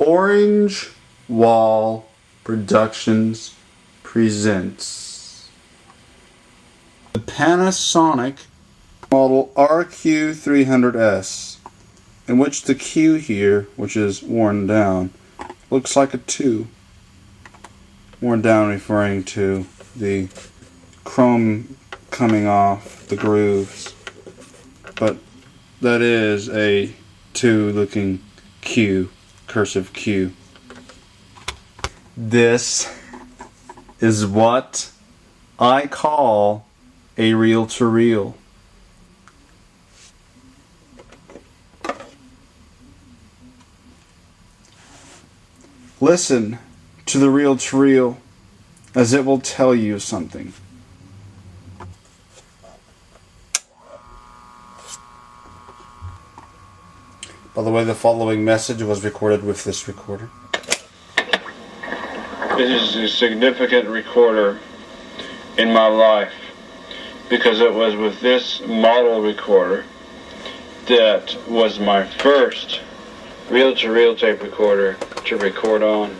Orange Wall Productions presents the Panasonic model RQ-300S, in which the Q here, which is worn down, looks like a 2. Worn down referring to the chrome coming off the grooves, but that is a 2 looking Q, cursive Q. This is what I call a reel-to-reel. Listen to the reel-to-reel, as it will tell you something. By the way, the following message was recorded with this recorder. It is a significant recorder in my life because it was with this model recorder that was my first reel-to-reel tape recorder to record on.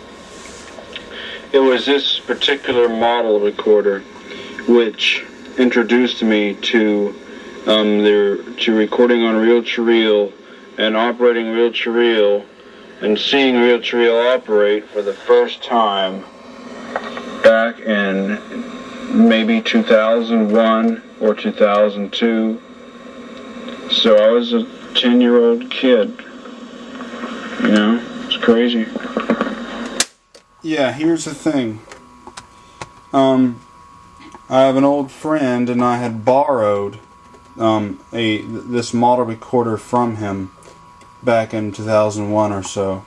It was this particular model recorder which introduced me to recording on reel-to-reel and operating reel-to-reel and seeing reel-to-reel operate for the first time back in maybe 2001 or 2002. So I was a 10-year-old kid. You know, it's crazy. Yeah, here's the thing. I have an old friend, and I had borrowed this model recorder from him back in 2001 or so,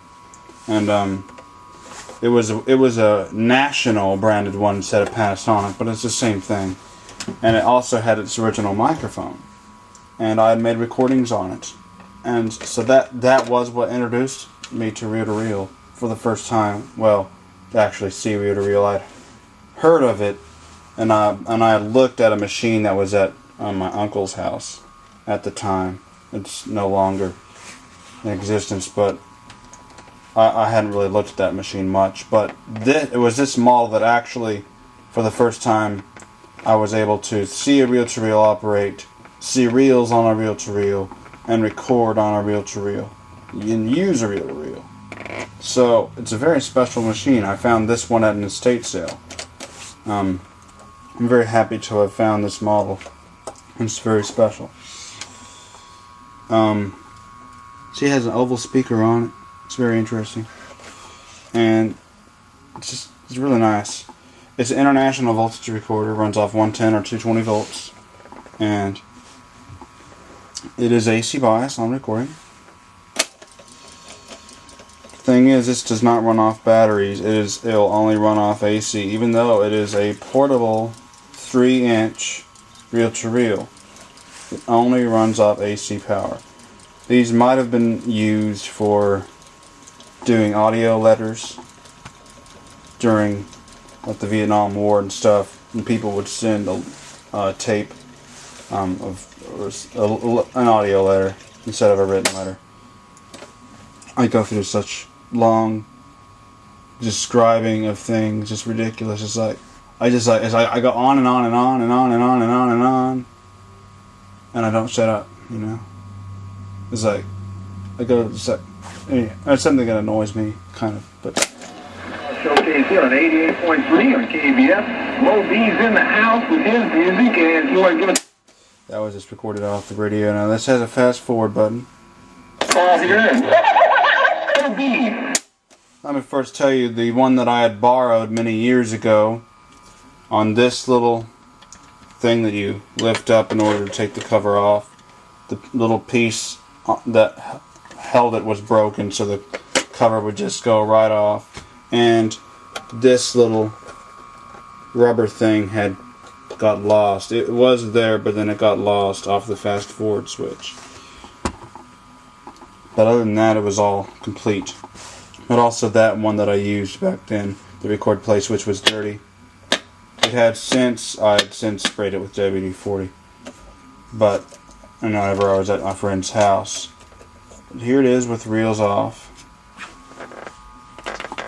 and it was a National branded one instead of Panasonic, but it's the same thing, and it also had its original microphone, and I had made recordings on it, and so that was what introduced me to reel-to-reel for the first time. Well, to actually see reel-to-reel. I'd heard of it, and I had looked at a machine that was at my uncle's house at the time. It's no longer in existence, but I hadn't really looked at that machine much. But it was this model that actually, for the first time, I was able to see a reel-to-reel operate, see reels on a reel-to-reel, and record on a reel-to-reel, and use a reel-to-reel. So it's a very special machine. I found this one at an estate sale. I'm very happy to have found this model. It's very special. See, it has an oval speaker on it. It's very interesting, and it's really nice. It's an international voltage recorder. Runs off 110 or 220 volts, and it is AC bias on recording. Thing is, this does not run off batteries. It'll only run off AC, even though it is a portable 3-inch reel-to-reel. It only runs off AC power. These might have been used for doing audio letters during the Vietnam War and stuff, and people would send a tape of an audio letter instead of a written letter. I go through such long describing of things, just ridiculous. It's like I go on and on and on and on and on and on and on, and I don't shut up, you know. It's like I go, it's like, anyway, that's something that annoys me, kind of, but. Showcase here on 88.3 on KBS. Mo B's in the house with his music, and if you want to give it. That was just recorded off the radio. Now this has a fast forward button. Let me first tell you the one that I had borrowed many years ago. On this little thing that you lift up in order to take the cover off, the little piece that held it was broken, so the cover would just go right off, and this little rubber thing had got lost. It was there, but then it got lost off the fast forward switch. But other than that, it was all complete. But also that one that I used back then, the record play switch, was dirty. I had since sprayed it with WD-40. But whenever I was at my friend's house. Here it is with reels off.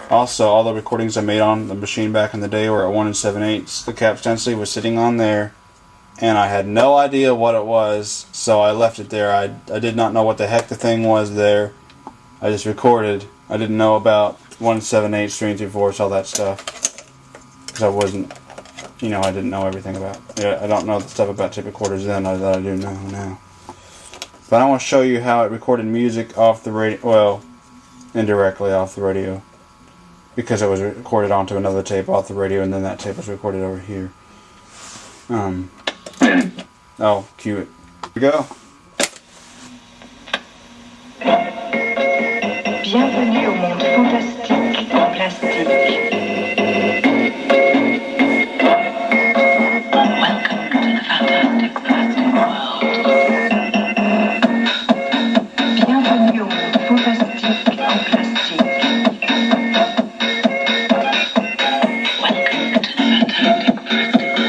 Also, all the recordings I made on the machine back in the day were at 1 7/8. The capstan sleeve was sitting on there, and I had no idea what it was, so I left it there. I did not know what the heck the thing was there. I just recorded. I didn't know about 1 7/8, 3 3/4, all that stuff. Because I wasn't, you know, I didn't know everything about. Yeah, I don't know the stuff about tape recorders then that I do know now. But I want to show you how it recorded music off the radio. Well, indirectly off the radio. Because it was recorded onto another tape off the radio, and then that tape was recorded over here. I'll cue it. Here we go. Bienvenue au monde fantastique en plastique. Welcome to the fantastic plastic world. Bienvenue au monde fantastique en plastique. Welcome to the fantastic plastic world.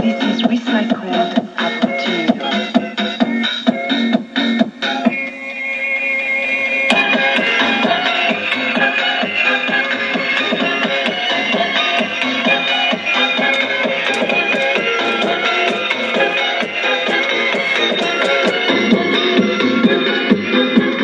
This is recycled aventure. Bienvenue au monde fantastique en plastique. This is recycled.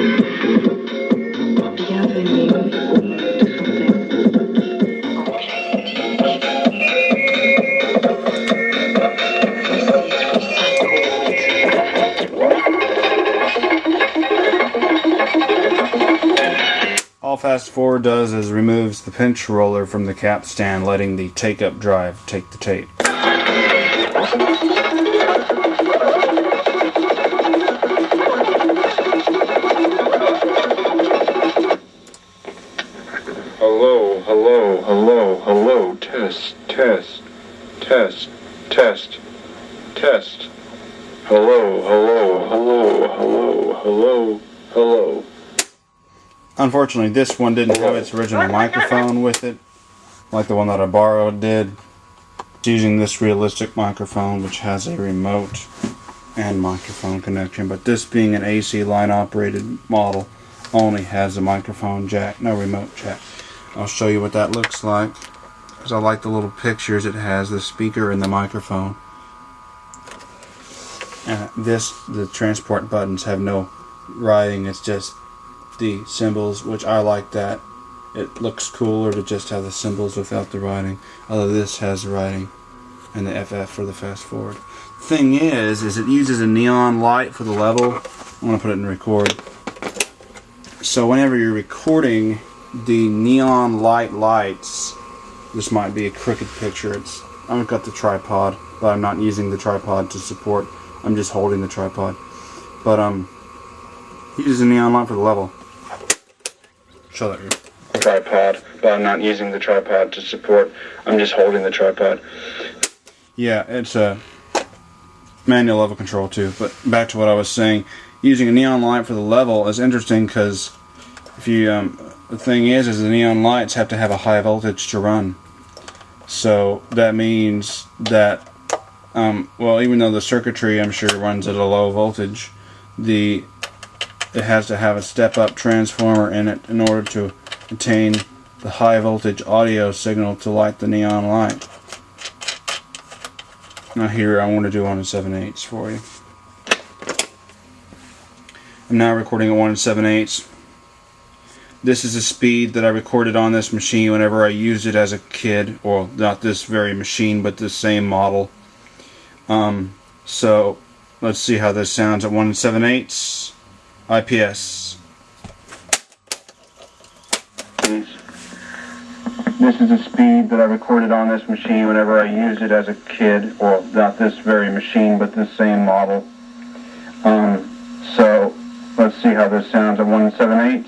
All Fast Forward does is removes the pinch roller from the capstan, letting the take-up drive take the tape. Hello, hello, hello, hello, test, test, test, test, test. Hello, hello, hello, hello, hello, hello. Unfortunately, this one didn't have its original microphone with it, like the one that I borrowed did. It's using this realistic microphone, which has a remote and microphone connection, but this being an AC line operated model only has a microphone jack, no remote jack. I'll show you what that looks like, because I like the little pictures it has, the speaker and the microphone. And the transport buttons have no writing, it's just the symbols, which I like that. It looks cooler to just have the symbols without the writing, although this has the writing and the FF for the fast forward. Thing is it uses a neon light for the level. I'm going to put it in record. So whenever you're recording, the neon lights, this might be a crooked picture. I've got the tripod, but I'm not using the tripod to support. I'm just holding the tripod. But uses a neon light for the level. Show that here. Tripod, but I'm not using the tripod to support. I'm just holding the tripod. Yeah, it's a manual level control too. But back to what I was saying, using a neon light for the level is interesting because if you the thing is the neon lights have to have a high voltage to run. So that means that well, even though the circuitry I'm sure runs at a low voltage, it has to have a step-up transformer in it in order to attain the high voltage audio signal to light the neon light. Now here I want to do 1 7/8 for you. I'm now recording at 1 7/8. This is the speed that I recorded on this machine whenever I used it as a kid. Well, not this very machine, but the same model. So let's see how this sounds at 1 7/8 IPS. This is the speed that I recorded on this machine whenever I used it as a kid. Well, not this very machine, but the same model. So let's see how this sounds at 1 7/8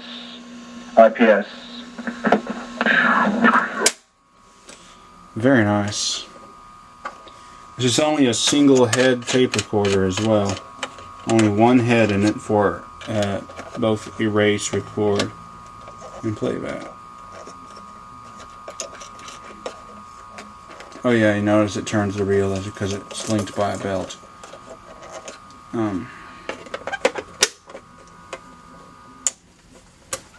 IPS. Very nice. This is only a single head tape recorder as well. Only one head in it for both erase, record, and playback. Oh yeah, you notice it turns the reel because it's linked by a belt.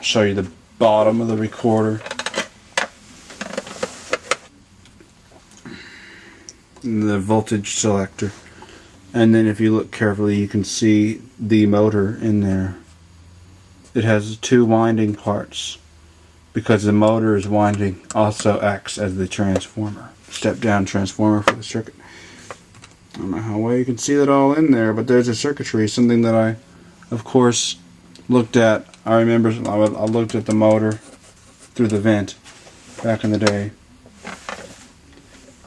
show you the bottom of the recorder. The voltage selector. And then if you look carefully, you can see the motor in there. It has 2 winding parts, because the motor is winding also acts as the transformer, step down transformer for the circuit. I don't know how well you can see that all in there, but there's a circuitry, something that I, of course, looked at. I remember I looked at the motor through the vent back in the day.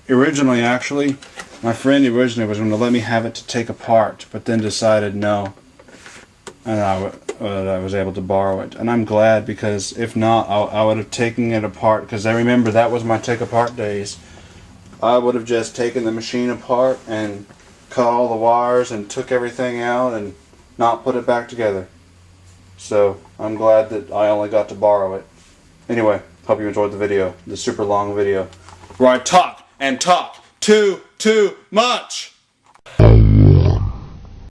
Originally, actually, my friend originally was going to let me have it to take apart, but then decided no, and I was able to borrow it. And I'm glad, because if not, I would have taken it apart, because I remember that was my take apart days. I would have just taken the machine apart and cut all the wires and took everything out and not put it back together. So I'm glad that I only got to borrow it. Anyway, hope you enjoyed the video, the super long video, where I talk and talk too much.